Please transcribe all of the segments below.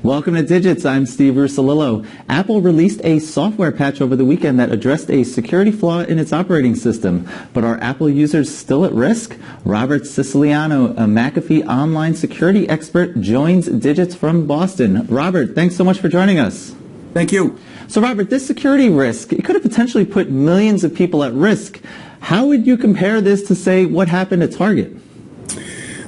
Welcome to Digits. I'm Steve Russolillo. Apple released a software patch over the weekend that addressed a security flaw in its operating system. But are Apple users still at risk? Robert Siciliano, a McAfee online security expert, joins Digits from Boston. Robert, thanks so much for joining us. Thank you. So Robert, this security risk, it could have potentially put millions of people at risk. How would you compare this to, say, what happened at Target?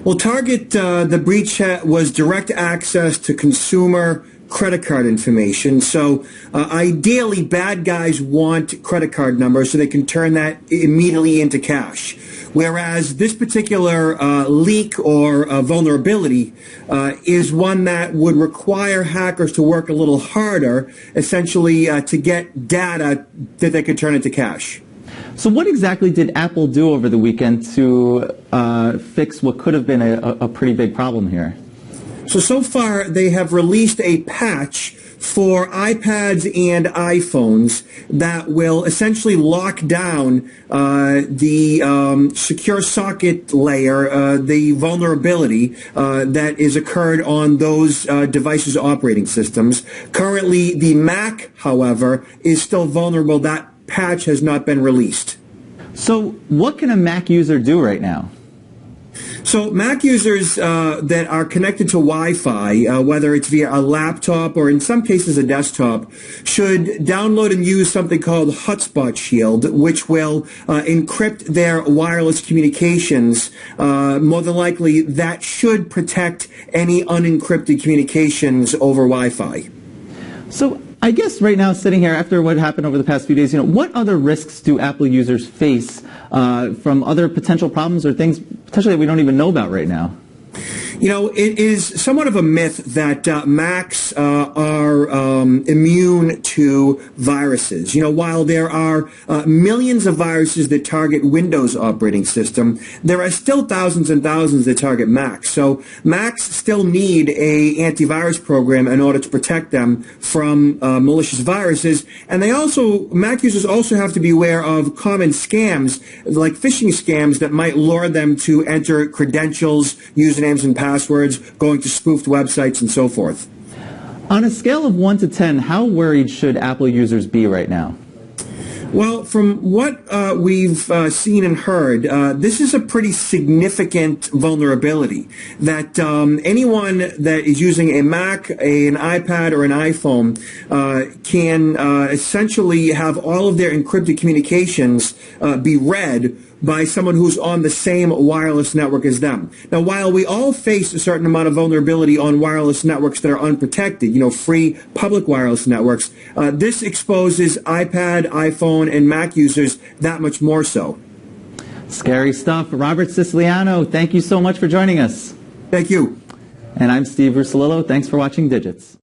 Well, Target, the breach was direct access to consumer credit card information. So ideally, bad guys want credit card numbers so they can turn that immediately into cash. Whereas this particular leak or vulnerability is one that would require hackers to work a little harder, essentially to get data that they could turn into cash. So what exactly did Apple do over the weekend to fix what could have been a pretty big problem here? So far, they have released a patch for iPads and iPhones that will essentially lock down the secure socket layer, the vulnerability that is occurred on those devices' operating systems. Currently, the Mac, however, is still vulnerable. That patch has not been released. So what can a Mac user do right now? So Mac users that are connected to Wi-Fi, whether it's via a laptop or in some cases a desktop, should download and use something called Hotspot Shield, which will encrypt their wireless communications. More than likely, that should protect any unencrypted communications over Wi-Fi. So I guess right now, sitting here after what happened over the past few days, what other risks do Apple users face from other potential problems or things potentially that we don't even know about right now? It is somewhat of a myth that Macs are immune to viruses. While there are millions of viruses that target Windows operating system, there are still thousands and thousands that target Macs. So Macs still need a antivirus program in order to protect them from malicious viruses. And Mac users also have to be aware of common scams, like phishing scams that might lure them to enter credentials, usernames, and passwords, going to spoofed websites, and so forth. On a scale of 1 to 10, how worried should Apple users be right now? Well, from what we've seen and heard, this is a pretty significant vulnerability that anyone that is using a Mac, an iPad, or an iPhone can essentially have all of their encrypted communications be read by someone who's on the same wireless network as them. Now, while we all face a certain amount of vulnerability on wireless networks that are unprotected, free public wireless networks, this exposes iPad, iPhone, and Mac users that much more so. Scary stuff. Robert Siciliano, thank you so much for joining us. Thank you. And I'm Steve Russolillo. Thanks for watching Digits.